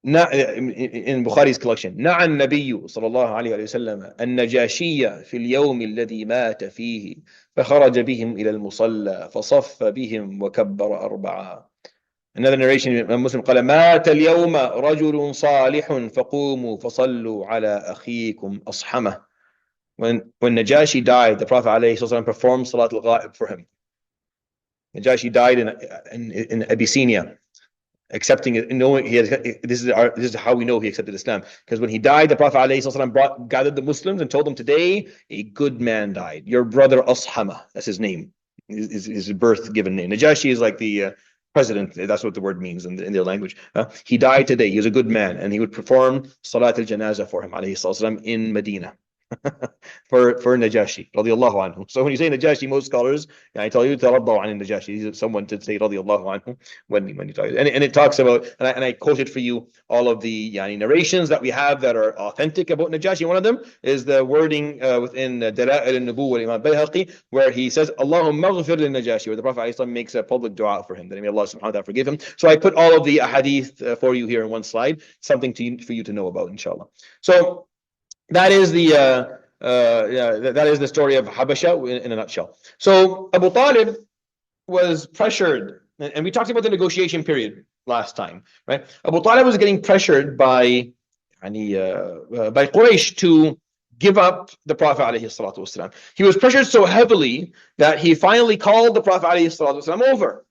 In Bukhari's collection, نعى النبي صلى الله عليه وسلم النجاشي في اليوم الذي مات فيه فخرج بهم إلى المصلى فصف بهم وكبر أربعة. Another narration, Muslim قال مات اليوم رجل صالح فقوموا فصلوا على أخيكم أصحمه. When Najashi died, the Prophet ﷺ performed Salat al-Ghaib for him. Najashi died in Abyssinia, accepting it, knowing this is how we know he accepted Islam. Because when he died, the Prophet ﷺ gathered the Muslims and told them, today a good man died. Your brother Ashama, that's his name, his birth given name. Najashi is like the president, that's what the word means in their language. He died today. He was a good man, and he would perform Salat al-Janaza for him, alayhi salam, in Medina. for Najashi, radiallahu anhu. So when you say Najashi, most scholars, I tell you, taraddaw an Najashi. He's someone to say radiallahu anhu when you talk. And it talks about, and I quoted for you all of the narrations that we have that are authentic about Najashi. One of them is the wording within Dala'il al-Nubuwwah Imam Bayhaqi, where he says, Allahumma ghafir lil-Najashi, where the Prophet makes a public dua for him, that may Allah subhanahu wa ta'ala forgive him. So I put all of the ahadith for you here in one slide, something for you to know about, inshallah. So that is that is the story of Habasha in a nutshell. So Abu Talib was pressured, and we talked about the negotiation period last time, right? Abu Talib was getting pressured by Quraysh to give up the Prophet ﷺ. He was pressured so heavily that he finally called the Prophet ﷺ over.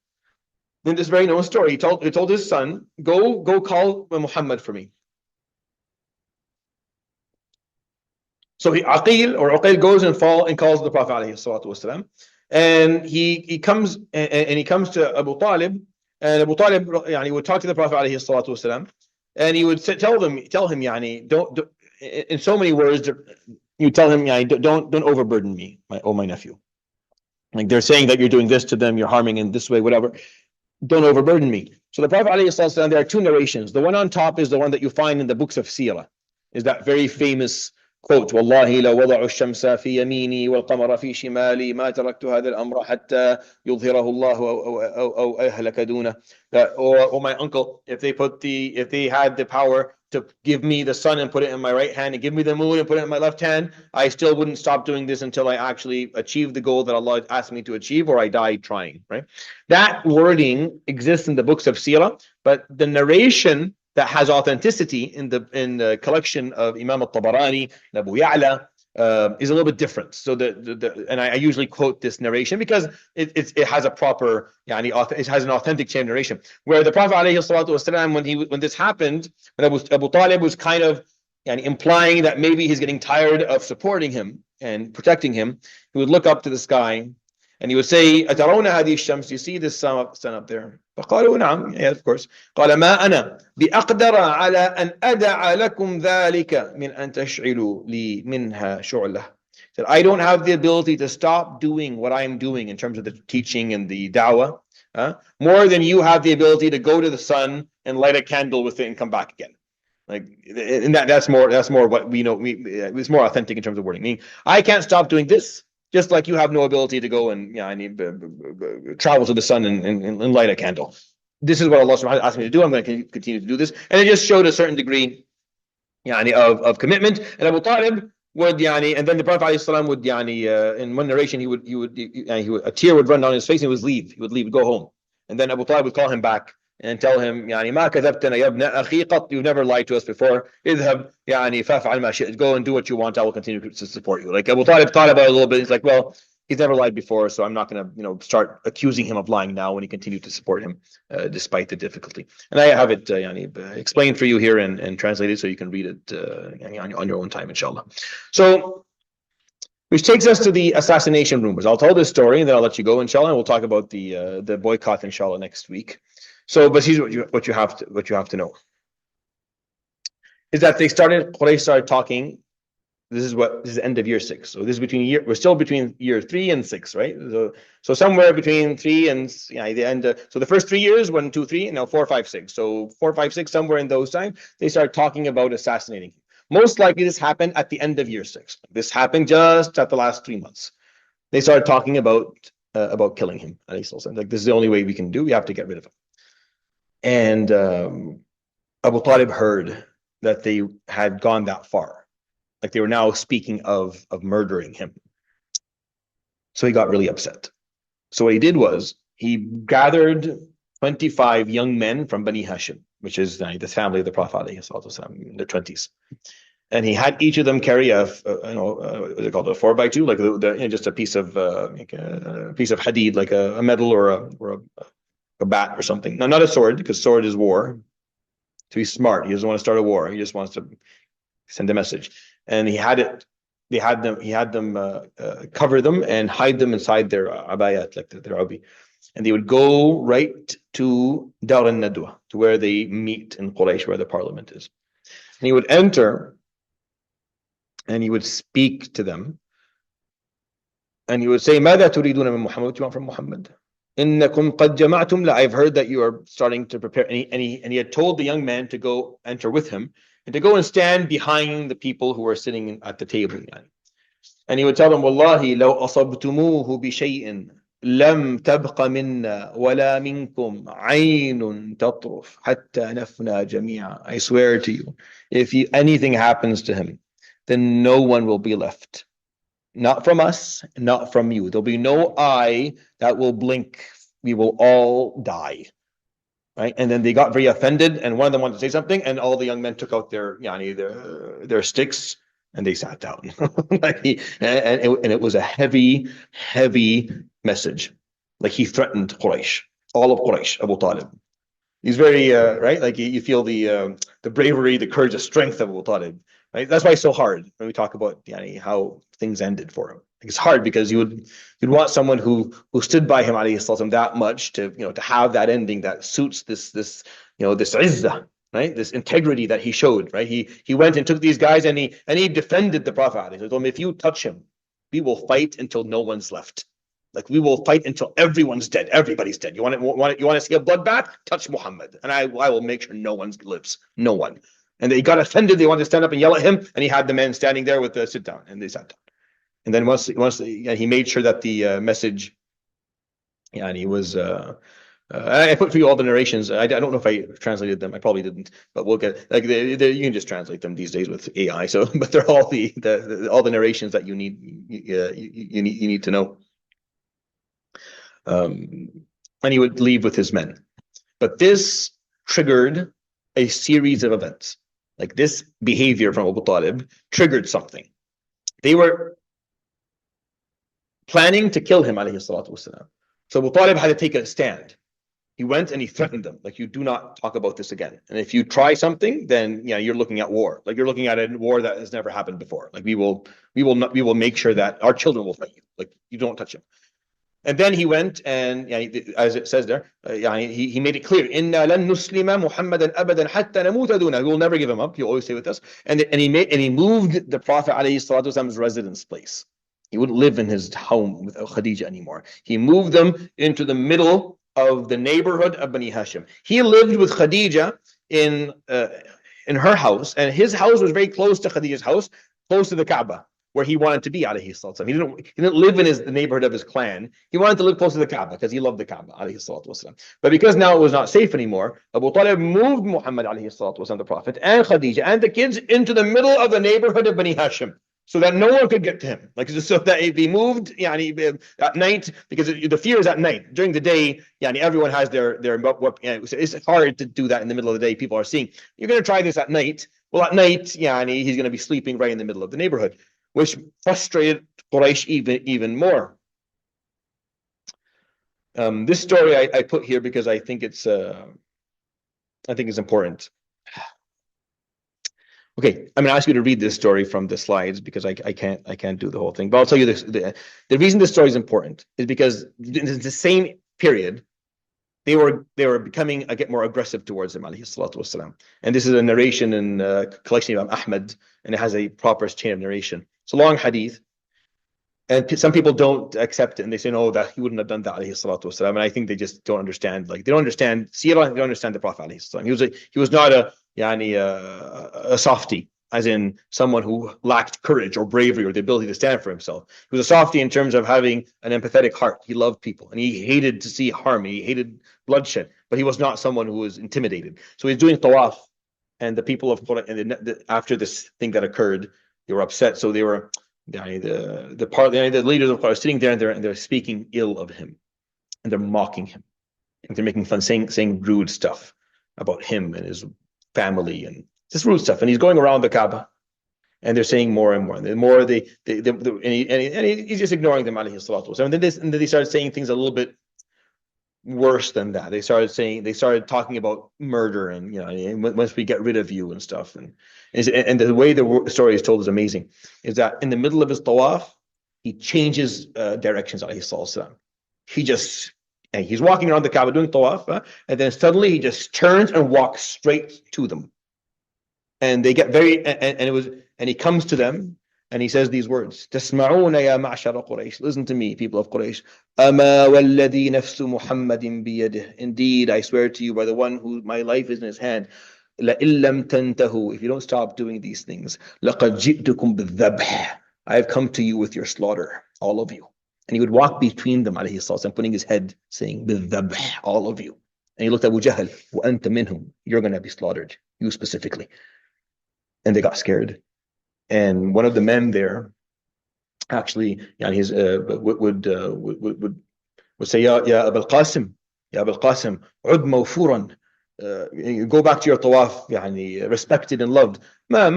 In this very known story, he told his son, go call Muhammad for me. So Uqayl goes and calls the Prophet ﷺ, and he comes to Abu Talib, and Abu Talib would talk to the Prophet ﷺ, and he would tell him don't in so many words, you tell him don't overburden me, my nephew. Like, they're saying that you're doing this to them, you're harming in this way, whatever. Don't overburden me. So the Prophet ﷺ, there are two narrations. The one on top is the one that you find in the books of Seerah, is that very famous quote, والله لو وضعوا الشمس في يميني والقمر في شمالي ما تركت هذا الأمر حتى يظهره الله أو أهلك دونه. Or my uncle, if they had the power to give me the sun and put it in my right hand and give me the moon and put it in my left hand, I still wouldn't stop doing this until I actually achieve the goal that Allah asked me to achieve, or I died trying. Right? That wording exists in the books of Seerah, but the narration that has authenticity in the collection of Imam al-Tabarani, Abu Ya'la, is a little bit different. So and I usually quote this narration because it has a proper, it has an authentic chain of narration. Where the Prophet ﷺ, when this happened, when Abu Talib was kind of implying that maybe he's getting tired of supporting him and protecting him, he would look up to the sky and he would say, أترون هذه الشمس, you see this sun up there? فقالوا نعم, yeah, of course. قال ما أنا بأقدر على أن أدع لكم ذلك من أن تشعلوا لي منها شعلة. Said, I don't have the ability to stop doing what I'm doing in terms of the teaching and the da'wah, more than you have the ability to go to the sun and light a candle with it and come back again. Like, and that's more what we know. It's more authentic in terms of wording. Meaning, I can't stop doing this, just like you have no ability to go and travel to the sun and light a candle. this is what Allah subhanahu wa ta'ala asked me to do. I'm going to continue to do this. And it just showed a certain degree of commitment. And Abu Talib would and then the Prophet ﷺ would in one narration he would a tear would run down his face and he would leave, go home. And then Abu Talib would call him back and tell him ما كذبتنا يا ابن أخي قط, you've never lied to us before. اذهب فافعل ما شئت, go and do what you want, I will continue to support you. Like Abu Talib thought about it a little bit. He's like, well, he's never lied before, so I'm not going to start accusing him of lying now when he continued to support him despite the difficulty. And I have it explained for you here and translated so you can read it on your own time, inshallah. So, which takes us to the assassination rumors. I'll tell this story and then I'll let you go, inshallah, and we'll talk about the boycott, inshallah, next week. So, but here's what you have to know is that Quraysh started talking. This is end of year 6. So this is we're still between year 3 and 6, right? So somewhere between 3 and the end. So the first 3 years, 1, 2, 3, and now 4, 5, 6. So 4, 5, 6, somewhere in those times, they started talking about assassinating him. Most likely this happened at the end of year 6. This happened just at the last 3 months. They started talking about killing him. Like, this is the only way we can do. We have to get rid of him. And Abu Talib heard that they had gone that far. Like they were now speaking of murdering him. So he got really upset. So what he did was he gathered 25 young men from Bani Hashim, which is the family of the Prophet in their 20s. And he had each of them carry what's it called, a 4x2, like just a piece of hadid, like a metal or a bat or something. No, not a sword, because sword is war. So he's smart. He doesn't want to start a war. He just wants to send a message. And he had them cover them and hide them inside their abayat, like their abi. And they would go right to Dar al-Nadwa, to where they meet in Quraysh, where the parliament is. And he would enter and he would speak to them. And he would say, ماذا تريدون من محمد? What do you want from Muhammad? إنكم قد جمعتم. I've heard that you are starting to prepare. And he had told the young man to go enter with him and to go and stand behind the people who were sitting at the table. And he would tell them, والله لو أصبتموه بشيء لم تبق منا ولا منكم عين تطرف حتى نفنى جميعا. I swear to you, if anything happens to him, then no one will be left. Not from us, not from you. There'll be no eye that will blink. We will all die. Right? And then they got very offended, and one of them wanted to say something, and all the young men took out their sticks and they sat down. and it was a heavy message. Like he threatened Quraysh, all of Quraysh, Abu Talib. He's very right. Like you feel the bravery, the courage, the strength of Abu Talib. Right? That's why it's so hard when we talk about how things ended for him. It's hard because you'd want someone who stood by him that much to have that ending that suits this izzah, right? This integrity that he showed, right? He went and took these guys and he defended the Prophet. He told them, if you touch him, we will fight until no one's left. Like we will fight until everyone's dead. Everybody's dead. You want to see a bloodbath? Touch Muhammad, and I will make sure no one lives. No one. And they got offended. They wanted to stand up and yell at him, and he had the men standing there with the sit down, and they sat down. And then once he made sure that the message, and he was. I put for you all the narrations. I don't know if I translated them. I probably didn't, but we'll get you can just translate them these days with AI. So, but they're all all the narrations that you need to know. And he would leave with his men. But this triggered a series of events. Like this behavior from Abu Talib triggered something. They were planning to kill him, alayhi salatu wasalam. So Abu Talib had to take a stand. He went and he threatened them, like, you do not talk about this again. And if you try something, then you're looking at war. Like you're looking at a war that has never happened before. Like we will make sure that our children will fight you. Like you don't touch him. And then he went and, as it says there, he made it clear, "Inna lan nuslima Muhammadan abadan hatta namuta duna." We will never give him up. He'll always stay with us. And he moved the Prophet ﷺ's residence place. He wouldn't live in his home with Khadija anymore. He moved them into the middle of the neighborhood of Bani Hashim. He lived with Khadija in her house, and his house was very close to Khadija's house, close to the Kaaba. where he wanted to be, alayhi salatu. He didn't live in the neighborhood of his clan. He wanted to live close to the Kaaba because he loved the Kaaba, alayhi salatu. But because now it was not safe anymore, Abu Talib moved Muhammad, alayhi salatu, the Prophet, and Khadija, and the kids into the middle of the neighborhood of Bani Hashim, so that no one could get to him. Like, so that if he moved at night, because the fear is at night. During the day, everyone has their it's hard to do that in the middle of the day. People are seeing. You're going to try this at night. Well, at night, he's going to be sleeping right in the middle of the neighborhood, which frustrated Quraysh even more. This story I put here because I think it's important. Okay, I'm going to ask you to read this story from the slides because I can't do the whole thing. But I'll tell you this: the reason this story is important is because in the same period, they were becoming more aggressive towards him, alayhi salatu wasalam. And this is a narration in collection of Ahmad, and it has a proper chain of narration. It's a long hadith, and some people don't accept it, and they say, no, that he wouldn't have done that, alayhi salatu wasalam. And I think they just don't understand. Like, they don't understand seerah, they don't understand the Prophet, alayhi salam. He was not a softie, as in someone who lacked courage or bravery or the ability to stand for himself. He was a softie in terms of having an empathetic heart. He loved people, and he hated to see harm. He hated bloodshed, but he was not someone who was intimidated. So he's doing tawaf, and the people of Quraysh, and after this thing that occurred, they were upset. So they were the leaders of Quraysh are sitting there, and they're speaking ill of him, and they're mocking him, and they're making fun, saying rude stuff about him and his family, and just rude stuff. And he's going around the Kaaba, and they're saying more and more. And the more and he's just ignoring them, alayhi salatu wasalam. And then they started saying things a little bit worse than that. They started talking about murder, and once we get rid of you and stuff. And the way the story is told is amazing. Is that in the middle of his tawaf, he changes directions, alayhi salatu wasalam. He's walking around the Kaaba doing tawaf, and then suddenly he just turns and walks straight to them. And they get and he comes to them and he says these words: "Tasma'una ya ma'shara Quraysh." Listen to me, people of Quraysh. "Ama walladhi nafsu Muhammadin biyadih." Indeed, I swear to you by the one who my life is in his hand. "La illam tantahu." If you don't stop doing these things, laqad ji'tukum bidhabh. I have come to you with your slaughter, all of you. And he would walk between them, alayhi sallam, putting his head, saying, bidhabh, all of you. And he looked at Abu Jahl, wa anta minhum. You're going to be slaughtered, you specifically. And they got scared. And one of the men there actually would say, Ya Abul Qasim, ud mawfuran. Go back to your tawaf, respected and loved. Ma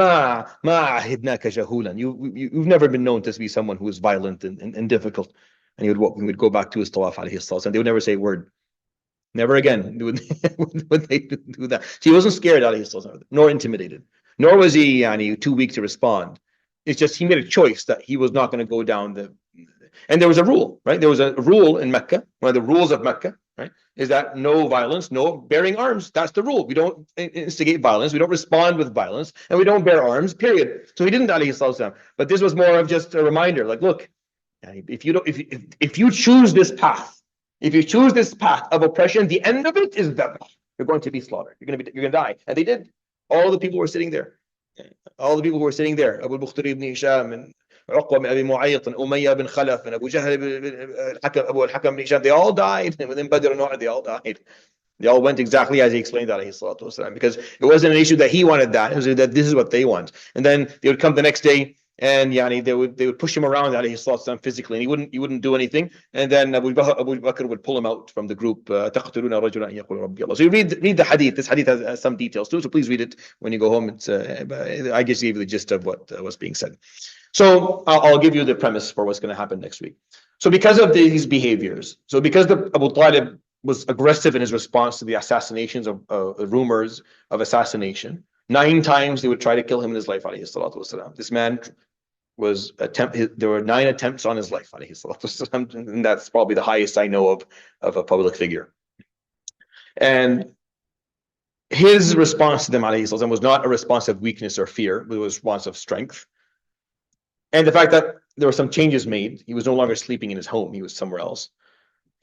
ahidnaka jahulan. You've never been known to be someone who is violent and difficult. And he would go back to his tawaf, alayhi sallam, and they would never say a word. Never again would they do that. So he wasn't scared, alayhi sallam, nor intimidated. Nor was he too weak to respond. It's just he made a choice that he was not going to go down and there was a rule, right? There was a rule in Mecca, one of the rules of Mecca, right? Is that no violence, no bearing arms. That's the rule. We don't instigate violence, we don't respond with violence, and we don't bear arms, period. So he didn't, alayhi sallam. But this was more of just a reminder, like, look, if you choose this path, of oppression, the end of it is that you're going to be slaughtered. You're going to die. And they did. All the people were sitting there. Abu Bakr ibn Hisham and Uqba ibn Abi Mu'ayt and Umayyah ibn Khalaf and Abu Jahl ibn al-Hakam ibn Hisham. They all died. And within Badr and Uhud, they all died. They all went exactly as he explained, alayhi salatu wasalam, because it wasn't an issue that he wanted that. It was that this is what they want. And then they would come the next day, and they would push him around, alayhi salatu wasalam, physically, and he wouldn't do anything. And then Abu Bakr would pull him out from the group. تَقْتُلُونَ رَجُلًا أَنْ يَقُولَ رَبِّي اللَّهُ. So you read the hadith. This hadith has some details too, so please read it when you go home. I just gave you the gist of what was being said. So I'll give you the premise for what's going to happen next week. So because of these behaviors, because Abu Talib was aggressive in his response to the assassinations of rumors of assassination, 9 times they would try to kill him in his life, alayhi salatu wasalam. This man there were 9 attempts on his life, alayhi salatu wasalam, and that's probably the highest I know of a public figure. And his response to them, alayhi salatu, was not a response of weakness or fear, but it was a response of strength. And the fact that there were some changes made, he was no longer sleeping in his home, he was somewhere else.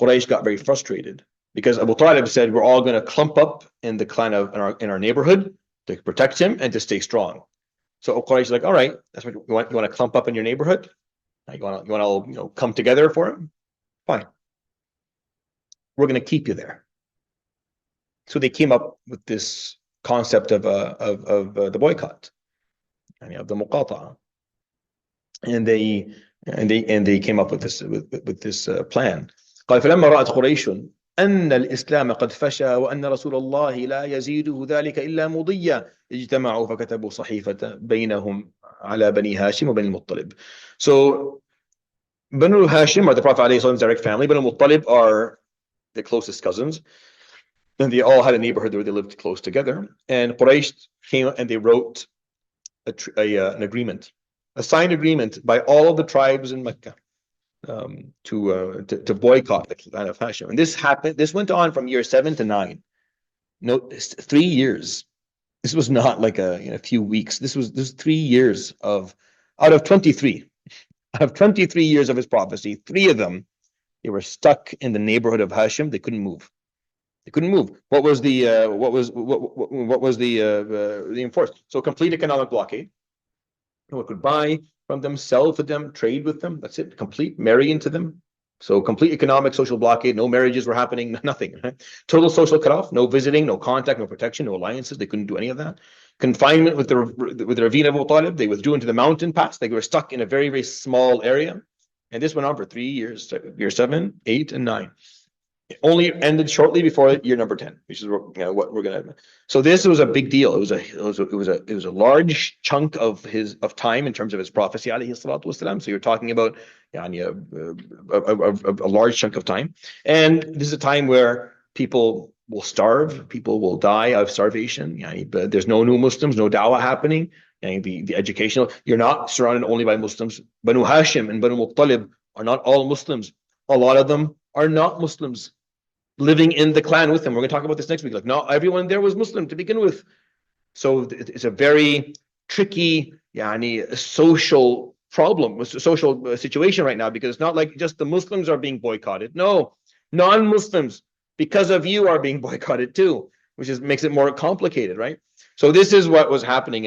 Quraysh got very frustrated because Abu Talib said, we're all going to clump up in the clan in our neighborhood to protect him and to stay strong. So Quraysh is like, all right, that's what you want. You want to clump up in your neighborhood? You want to all come together for it? Fine. We're going to keep you there. So they came up with this concept of the boycott, of the muqata'a, and they came up with this plan. قال فلما رأت قريش أن الإسلام قد فشى وأن رسول الله لا يزيده ذلك إلا مضيا اجتمعوا فكتبوا صحيفة بينهم على بني هاشم وبني المطلب. So Banu Hashim are the Prophet ﷺ's direct family. Banu Muttalib are the closest cousins. And they all had a neighborhood where they lived close together. And Quraysh came and they wrote an agreement, a signed agreement by all of the tribes in Mecca to boycott the clan of Hashim. And this happened. This went on from year 7 to 9. No, 3 years. This was not like a few weeks. This was 3 years out of 23. Out of 23 years of his prophecy, 3 of them, they were stuck in the neighborhood of Hashim. They couldn't move. They couldn't move. What was the enforced? So complete economic blockade. No one could buy from them, sell to them, trade with them. That's it. Complete marry into them. So complete economic social blockade. No marriages were happening. Nothing. Right? Total social cutoff. No visiting. No contact. No protection. No alliances. They couldn't do any of that. Confinement with the Ravine of Abu Talib. They withdrew into the mountain pass. They were stuck in a very, very small area. And this went on for 3 years. Year 7, 8, and 9. It only ended shortly before year number 10, which is what we're gonna. So this was a big deal. It was a large chunk of time in terms of his prophecy, alayhi salatu wasalam. So you're talking about a large chunk of time, and this is a time where people will starve, people will die of starvation. But there's no new Muslims, no dawah happening. The educational, you're not surrounded only by Muslims. Banu Hashim and Banu Muttalib are not all Muslims. A lot of them are not Muslims living in the clan with them. We're going to talk about this next week. Like, not everyone there was Muslim to begin with. So it's a very tricky social problem, social situation right now, because it's not like just the Muslims are being boycotted. No, non-Muslims, because of you, are being boycotted too, which makes it more complicated, right? So this is what was happening.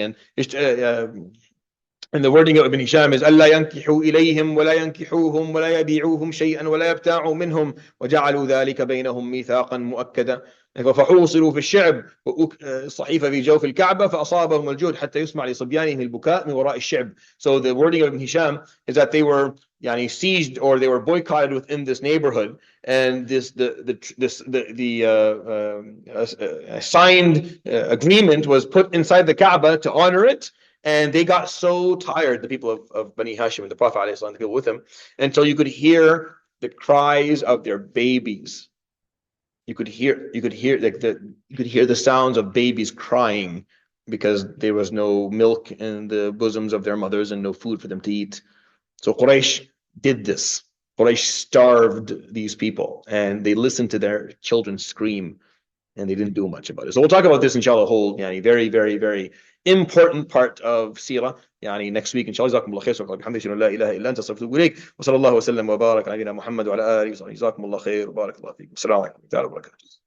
And the wording of Ibn Hisham is أَلَّا يَنْكِحُوا إِلَيْهِمْ وَلَا يَنْكِحُوهُمْ وَلَا يَبِيعُوهُمْ شَيْئًا وَلَا يَبْتَاعُوا مِنْهُمْ وَجَعَلُوا ذَلِكَ بَيْنَهُمْ مِيثَاقًا مُؤَكَّدًا فحوصلوا في الشعب الصحيفة في جوف الكعبة فأصابهم الجهد حتى يسمع لصبيانهم البكاء من وراء الشعب. So the wording of Ibn Hisham is that they were seized, or they were boycotted within this neighborhood, and the signed agreement was put inside the Kaaba to honor it. And they got so tired, the people of Bani Hashim and the Prophet ﷺ, the people with him, until you could hear the cries of their babies. You could hear the sounds of babies crying because there was no milk in the bosoms of their mothers and no food for them to eat. So Quraysh did this. Quraysh starved these people, and they listened to their children scream, and they didn't do much about it. So we'll talk about this, inshallah, a whole very, very, very important part of Sirah next week, inshallah. جزاكم الله خير. سبحانك الحمد لله لا إله إلا أنت أستغفرك إليك وصلى الله وسلم وبارك على نبينا محمد وعلى آله وصحبه. جزاكم الله خير وبارك الله فيكم. السلام عليكم ورحمة الله وبركاته.